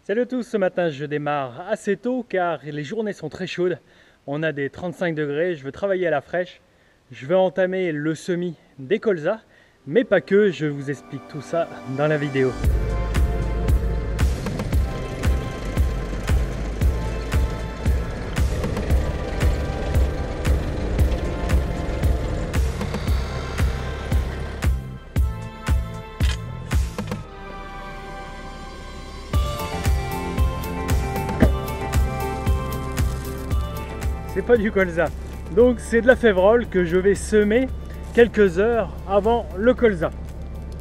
Salut à tous, ce matin je démarre assez tôt car les journées sont très chaudes. On a des 35 degrés, je veux travailler à la fraîche. Je vais entamer le semis des colzas, mais pas que, je vous explique tout ça dans la vidéo. C'est pas du colza, donc c'est de la févrole que je vais semer quelques heures avant le colza.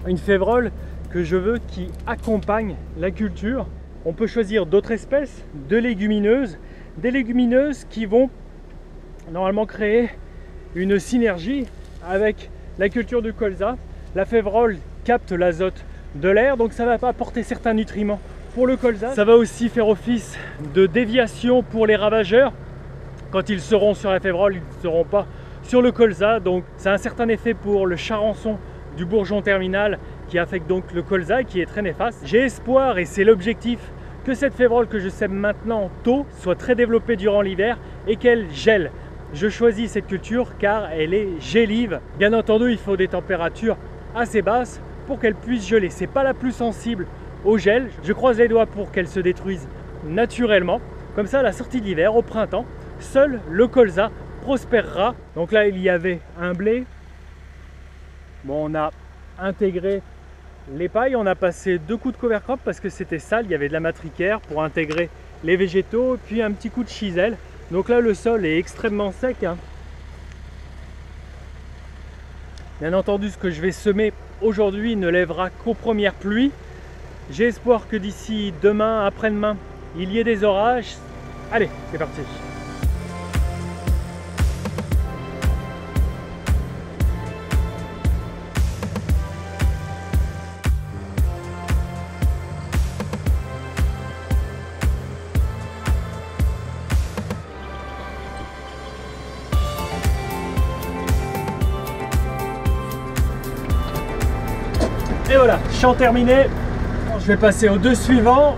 Une févrole que je veux qui accompagne la culture. On peut choisir d'autres espèces de légumineuses, des légumineuses qui vont normalement créer une synergie avec la culture du colza. La févrole capte l'azote de l'air, donc ça va apporter certains nutriments pour le colza. Ça va aussi faire office de déviation pour les ravageurs. Quand ils seront sur la févrole, ils ne seront pas sur le colza. Donc ça a un certain effet pour le charançon du bourgeon terminal qui affecte donc le colza, qui est très néfaste. J'ai espoir, et c'est l'objectif, que cette févrole que je sème maintenant tôt soit très développée durant l'hiver et qu'elle gèle. Je choisis cette culture car elle est gélive. Bien entendu, il faut des températures assez basses pour qu'elle puisse geler. C'est pas la plus sensible au gel. Je croise les doigts pour qu'elle se détruise naturellement. Comme ça, à la sortie de l'hiver, au printemps, seul le colza prospérera. Donc là, il y avait un blé. Bon, on a intégré les pailles, on a passé 2 coups de cover crop parce que c'était sale, il y avait de la matricaire pour intégrer les végétaux, puis un petit coup de chisel. Donc là, le sol est extrêmement sec, hein. Bien entendu, ce que je vais semer aujourd'hui ne lèvera qu'aux premières pluies. J'ai espoir que d'ici demain, après-demain, il y ait des orages. Allez, c'est parti. Et voilà, champ terminé. Je vais passer aux 2 suivants.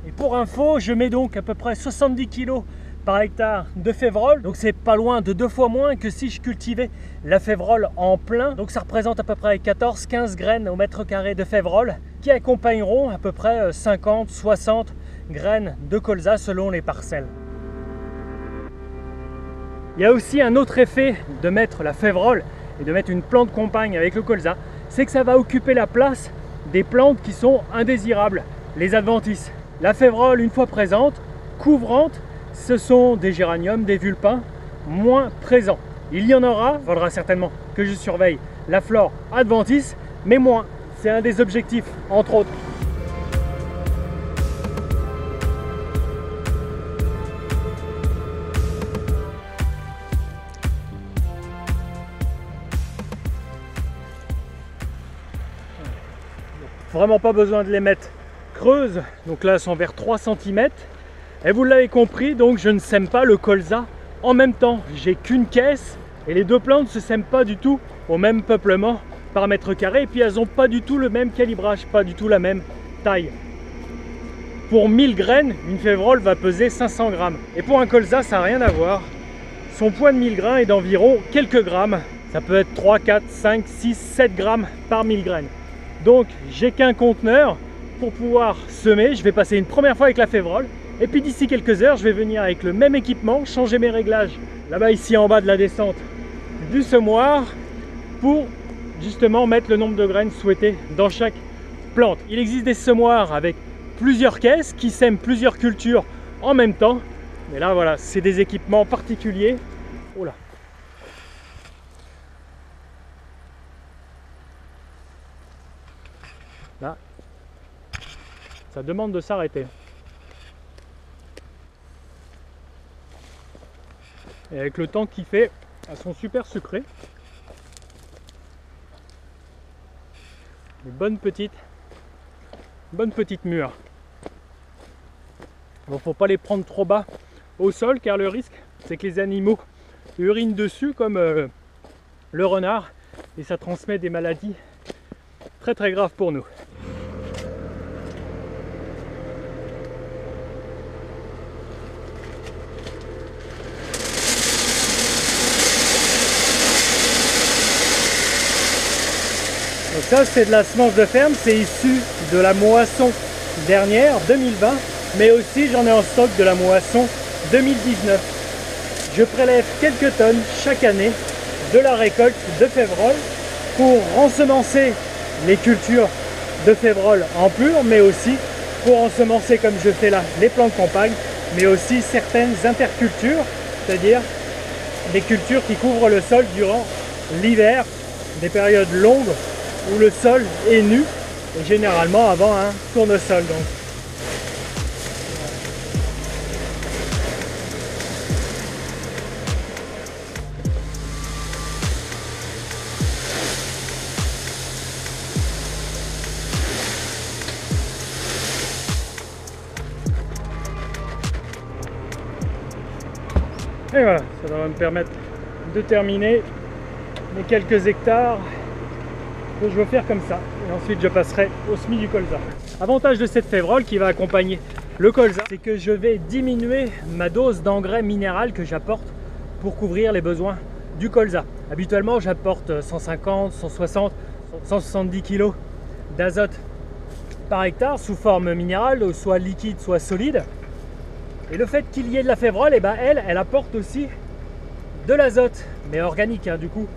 Et pour info, je mets donc à peu près 70 kg par hectare de févrole. Donc c'est pas loin de 2 fois moins que si je cultivais la févrole en plein. Donc ça représente à peu près 14-15 graines au mètre carré de févrole qui accompagneront à peu près 50-60 graines de colza selon les parcelles. Il y a aussi un autre effet de mettre la févrole et de mettre une plante compagne avec le colza, c'est que ça va occuper la place des plantes qui sont indésirables, les adventices. La févrole, une fois présente, couvrante, ce sont des géraniums, des vulpins moins présents. Il y en aura, il faudra certainement que je surveille la flore adventice, mais moins. C'est un des objectifs, entre autres. Vraiment pas besoin de les mettre creuses, donc là elles sont vers 3 cm. Et vous l'avez compris, donc je ne sème pas le colza en même temps. J'ai qu'une caisse et les 2 plantes ne se sèment pas du tout au même peuplement par mètre carré. Et puis elles n'ont pas du tout le même calibrage, pas du tout la même taille. Pour 1000 graines, une févrole va peser 500 grammes. Et pour un colza, ça n'a rien à voir. Son poids de 1000 grains est d'environ quelques grammes. Ça peut être 3, 4, 5, 6, 7 grammes par 1000 graines. Donc j'ai qu'un conteneur pour pouvoir semer. Je vais passer une première fois avec la févrole et puis d'ici quelques heures je vais venir avec le même équipement changer mes réglages là-bas ici en bas de la descente du semoir pour justement mettre le nombre de graines souhaitées dans chaque plante. Il existe des semoirs avec plusieurs caisses qui sèment plusieurs cultures en même temps, mais là voilà, c'est des équipements particuliers. Oh là. Là, ça demande de s'arrêter. Et avec le temps qu'il fait, elles sont super sucrées. Des bonnes petites mûres. Bon, faut pas les prendre trop bas au sol car le risque c'est que les animaux urinent dessus comme le renard et ça transmet des maladies très très graves pour nous. Donc ça c'est de la semence de ferme, c'est issu de la moisson dernière 2020, mais aussi j'en ai en stock de la moisson 2019. Je prélève quelques tonnes chaque année de la récolte de févrole pour ensemencer les cultures de févrole en pur, mais aussi pour ensemencer, comme je fais là, les plants de campagne, mais aussi certaines intercultures, c'est-à-dire des cultures qui couvrent le sol durant l'hiver, des périodes longues où le sol est nu, et généralement avant un tournesol. Donc. Et voilà, ça va me permettre de terminer mes quelques hectares que je veux faire comme ça. Et ensuite je passerai au semis du colza. Avantage de cette févrole qui va accompagner le colza, c'est que je vais diminuer ma dose d'engrais minéral que j'apporte pour couvrir les besoins du colza. Habituellement j'apporte 150, 160, 170 kg d'azote par hectare sous forme minérale, soit liquide, soit solide. Et le fait qu'il y ait de la févrole, elle apporte aussi de l'azote, mais organique du coup.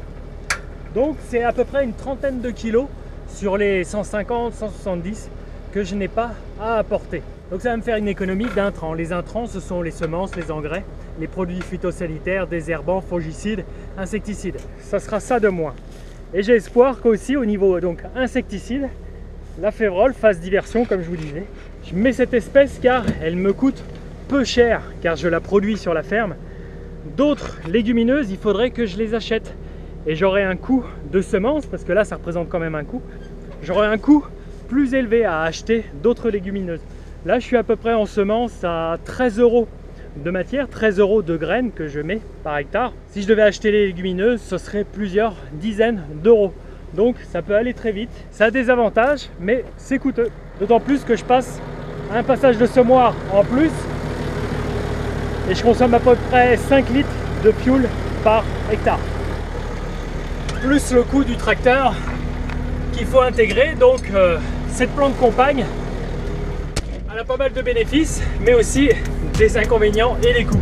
Donc c'est à peu près une trentaine de kilos sur les 150, 170 que je n'ai pas à apporter. Donc ça va me faire une économie d'intrants. Les intrants, ce sont les semences, les engrais, les produits phytosanitaires, désherbants, fongicides, insecticides. Ça sera ça de moins. Et j'ai espoir qu'aussi au niveau donc insecticide, la févrole fasse diversion, comme je vous disais. Je mets cette espèce car elle me coûte peu cher, car je la produis sur la ferme. D'autres légumineuses, il faudrait que je les achète. Et j'aurai un coût de semences, parce que là ça représente quand même un coût. J'aurai un coût plus élevé à acheter d'autres légumineuses. Là je suis à peu près en semences à 13 € de matière, 13 € de graines que je mets par hectare. Si je devais acheter les légumineuses, ce serait plusieurs dizaines d'euros. Donc ça peut aller très vite. Ça a des avantages, mais c'est coûteux. D'autant plus que je passe un passage de semoir en plus. Et je consomme à peu près 5 litres de fuel par hectare. Plus le coût du tracteur qu'il faut intégrer. Donc cette plante de campagne, elle a pas mal de bénéfices, mais aussi des inconvénients et des coûts.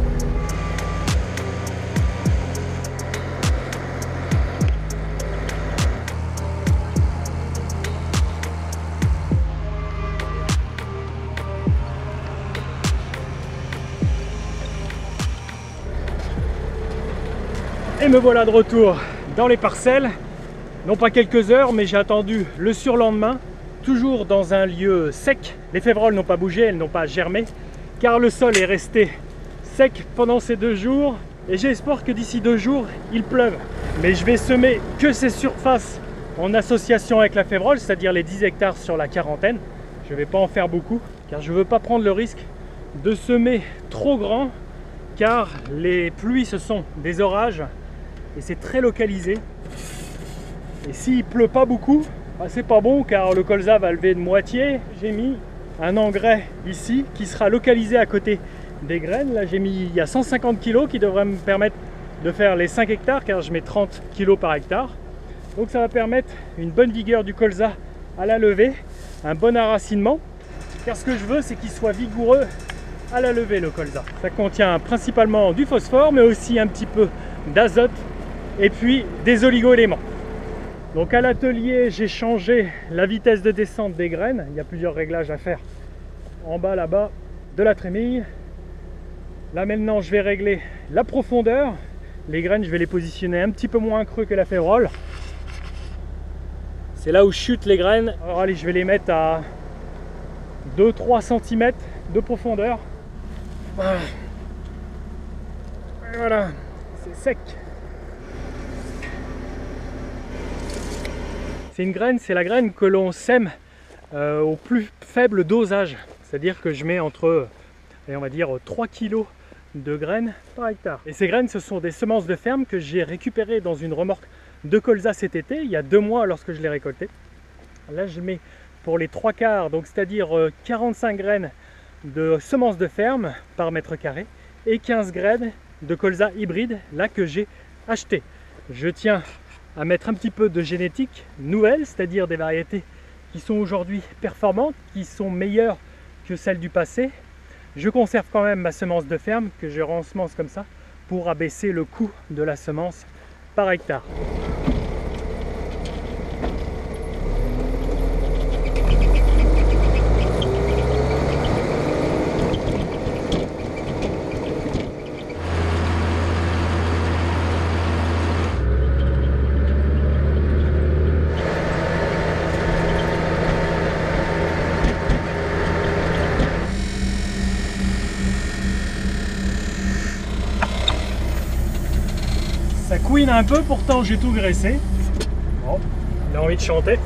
Et me voilà de retour dans les parcelles, non pas quelques heures, mais j'ai attendu le surlendemain, toujours dans un lieu sec. Les févroles n'ont pas bougé, elles n'ont pas germé, car le sol est resté sec pendant ces 2 jours, et j'ai espoir que d'ici 2 jours, il pleuve. Mais je vais semer que ces surfaces en association avec la févrole, c'est-à-dire les 10 hectares sur la quarantaine. Je ne vais pas en faire beaucoup, car je ne veux pas prendre le risque de semer trop grand, car les pluies, ce sont des orages, et c'est très localisé. Et s'il pleut pas beaucoup, c'est pas bon, car le colza va lever de moitié. J'ai mis un engrais ici qui sera localisé à côté des graines. Là j'ai mis, il y a 150 kg qui devrait me permettre de faire les 5 hectares, car je mets 30 kg par hectare. Donc ça va permettre une bonne vigueur du colza à la levée, un bon enracinement, car ce que je veux c'est qu'il soit vigoureux à la levée, le colza. Ça contient principalement du phosphore, mais aussi un petit peu d'azote et puis des oligo-éléments. Donc à l'atelier, j'ai changé la vitesse de descente des graines. Il y a plusieurs réglages à faire en bas là-bas de la trémille. Là maintenant, je vais régler la profondeur. Les graines, je vais les positionner un petit peu moins creux que la févrole. C'est là où chutent les graines. Alors allez, je vais les mettre à 2-3 cm de profondeur. Et voilà, c'est sec. C'est une graine, c'est la graine que l'on sème au plus faible dosage. C'est-à-dire que je mets entre, on va dire, 3 kg de graines par hectare. Et ces graines, ce sont des semences de ferme que j'ai récupérées dans une remorque de colza cet été, il y a 2 mois lorsque je l'ai récolté. Là, je mets pour les 3 quarts, donc c'est-à-dire 45 graines de semences de ferme par mètre carré et 15 graines de colza hybride, là que j'ai acheté. Je tiens à mettre un petit peu de génétique nouvelle, c'est-à-dire des variétés qui sont aujourd'hui performantes, qui sont meilleures que celles du passé. Je conserve quand même ma semence de ferme que je rensemence comme ça pour abaisser le coût de la semence par hectare. Ça couine un peu, pourtant j'ai tout graissé. Bon, il a envie de chanter.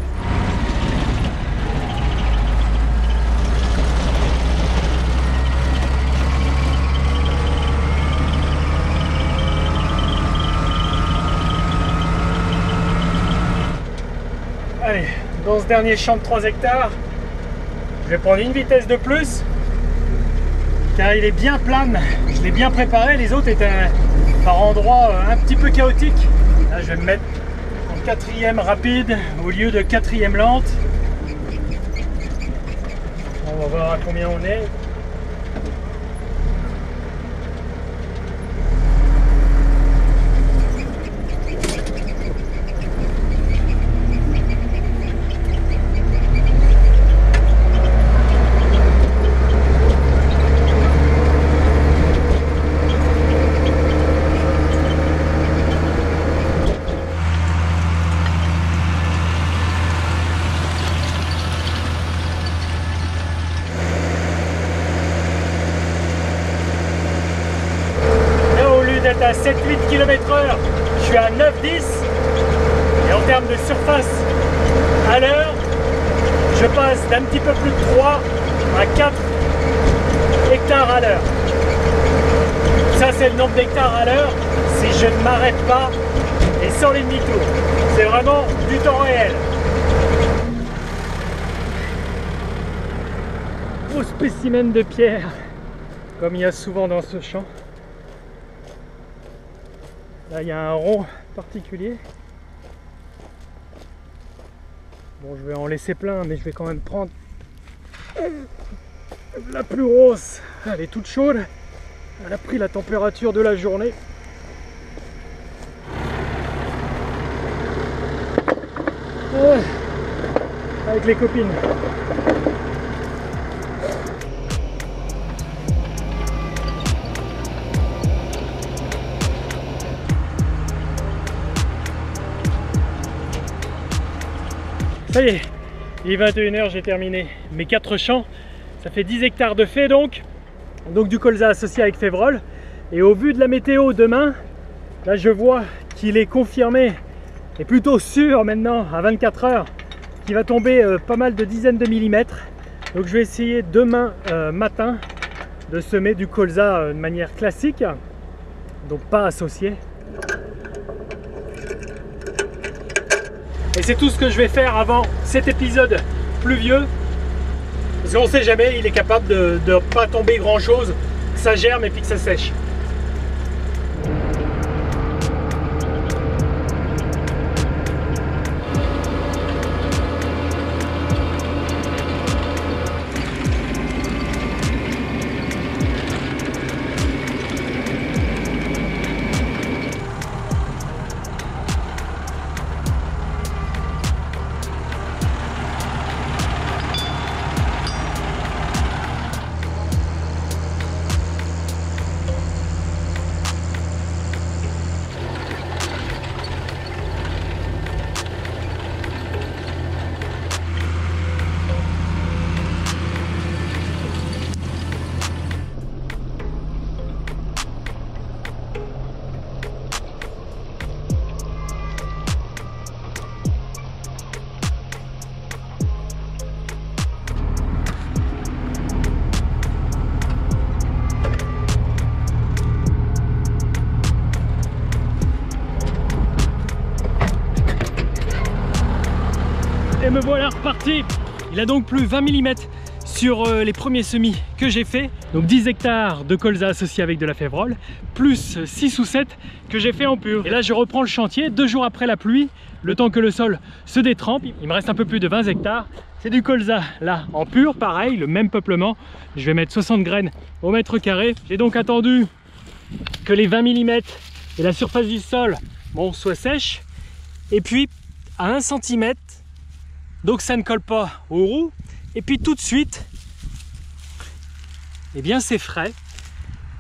Allez, dans ce dernier champ de 3 hectares, je vais prendre une vitesse de plus, car il est bien plane. Je l'ai bien préparé, les autres étaient par endroits un petit peu chaotiques. Là, je vais me mettre en 4e rapide au lieu de 4e lente. On va voir à combien on est. À 7-8 km/h, je suis à 9-10 et en termes de surface à l'heure, je passe d'un petit peu plus de 3 à 4 hectares à l'heure. Ça, c'est le nombre d'hectares à l'heure si je ne m'arrête pas et sans les demi-tours. C'est vraiment du temps réel. Gros spécimen de pierre, comme il y a souvent dans ce champ. Là, il y a un rond particulier. Bon, je vais en laisser plein, mais je vais quand même prendre la plus grosse. Elle est toute chaude. Elle a pris la température de la journée. Ouais. Avec les copines. Ça y est, il est 21 h, j'ai terminé mes 4 champs. Ça fait 10 hectares de faies donc du colza associé avec févrole. Et au vu de la météo demain, là je vois qu'il est confirmé et plutôt sûr maintenant à 24 h qu'il va tomber pas mal de dizaines de millimètres. Donc je vais essayer demain matin de semer du colza de manière classique, donc pas associé. Et c'est tout ce que je vais faire avant cet épisode pluvieux. Parce qu'on ne sait jamais, il est capable de ne pas tomber grand chose, que ça germe et puis que ça sèche. Et me voilà reparti. Il a donc plu 20 mm sur les premiers semis que j'ai fait. Donc 10 hectares de colza associés avec de la févrole, plus 6 ou 7 que j'ai fait en pur. Et là je reprends le chantier 2 jours après la pluie, le temps que le sol se détrempe. Il me reste un peu plus de 20 hectares. C'est du colza là en pur, pareil, le même peuplement. Je vais mettre 60 graines au mètre carré. J'ai donc attendu que les 20 mm et la surface du sol soit sèche. Et puis à 1 cm, donc ça ne colle pas aux roues. Et puis tout de suite, eh bien c'est frais.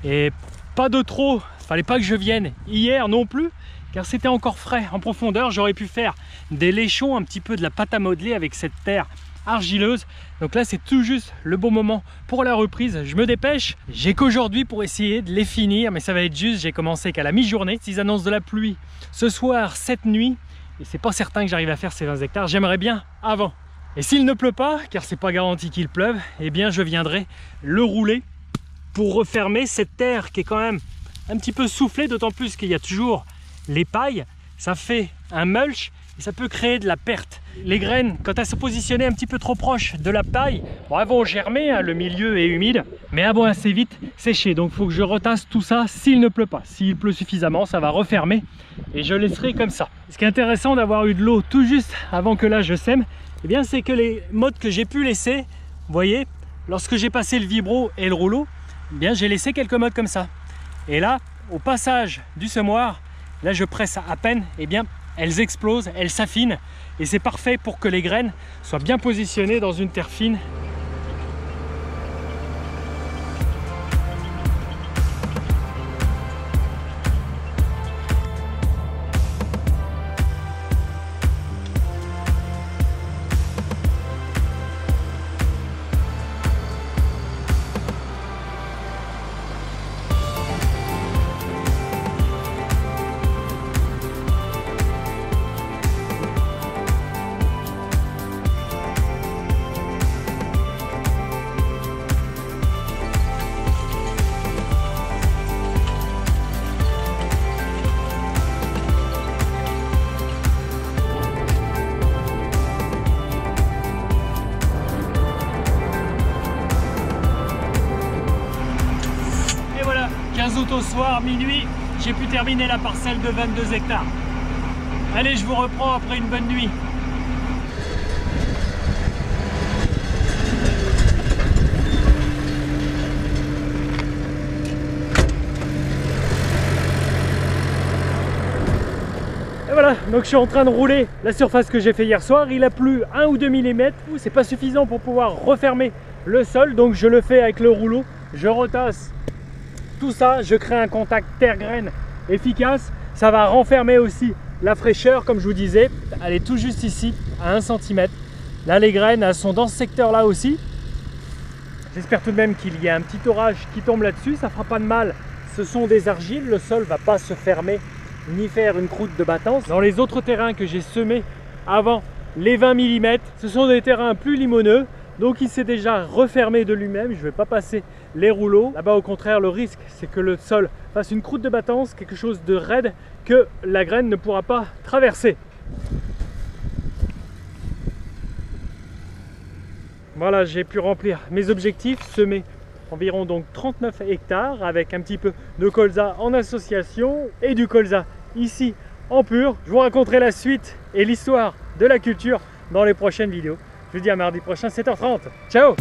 Et pas de trop, fallait pas que je vienne hier non plus, car c'était encore frais en profondeur. J'aurais pu faire des léchons, un petit peu de la pâte à modeler avec cette terre argileuse. Donc là c'est tout juste le bon moment pour la reprise. Je me dépêche, j'ai qu'aujourd'hui pour essayer de les finir, mais ça va être juste, j'ai commencé qu'à la mi-journée. S'ils annoncent de la pluie ce soir, cette nuit, et c'est pas certain que j'arrive à faire ces 20 hectares, j'aimerais bien avant. Et s'il ne pleut pas, car c'est pas garanti qu'il pleuve, eh bien je viendrai le rouler pour refermer cette terre qui est quand même un petit peu soufflée, d'autant plus qu'il y a toujours les pailles. Ça fait un mulch et ça peut créer de la perte. Les graines, quand elles sont positionnées un petit peu trop proches de la paille, bon, elles vont germer, hein, le milieu est humide, mais elles vont assez vite sécher. Donc il faut que je retasse tout ça s'il ne pleut pas. S'il pleut suffisamment, ça va refermer et je laisserai comme ça. Ce qui est intéressant d'avoir eu de l'eau tout juste avant que là je sème, eh bien c'est que les mottes que j'ai pu laisser, vous voyez, lorsque j'ai passé le vibro et le rouleau, eh bien j'ai laissé quelques mottes comme ça. Et là, au passage du semoir, là je presse à peine, eh bien elles explosent, elles s'affinent et c'est parfait pour que les graines soient bien positionnées dans une terre fine. Au soir, minuit, j'ai pu terminer la parcelle de 22 hectares. Allez, je vous reprends après une bonne nuit. Et voilà, donc je suis en train de rouler la surface que j'ai fait hier soir. Il a plu 1 ou 2 mm. C'est pas suffisant pour pouvoir refermer le sol, donc je le fais avec le rouleau. Je retasse tout ça, je crée un contact terre-graine efficace. Ça va renfermer aussi la fraîcheur, comme je vous disais. Elle est tout juste ici, à 1 cm. Là, les graines, elles sont dans ce secteur-là aussi. J'espère tout de même qu'il y a un petit orage qui tombe là-dessus. Ça fera pas de mal. Ce sont des argiles. Le sol ne va pas se fermer ni faire une croûte de battance. Dans les autres terrains que j'ai semés avant les 20 mm, ce sont des terrains plus limoneux. Donc il s'est déjà refermé de lui-même, je ne vais pas passer les rouleaux. Là-bas au contraire, le risque c'est que le sol fasse une croûte de battance, quelque chose de raide que la graine ne pourra pas traverser. Voilà, j'ai pu remplir mes objectifs, semer environ donc 39 hectares avec un petit peu de colza en association et du colza ici en pur. Je vous raconterai la suite et l'histoire de la culture dans les prochaines vidéos. Je vous dis à mardi prochain, 7h30. Ciao!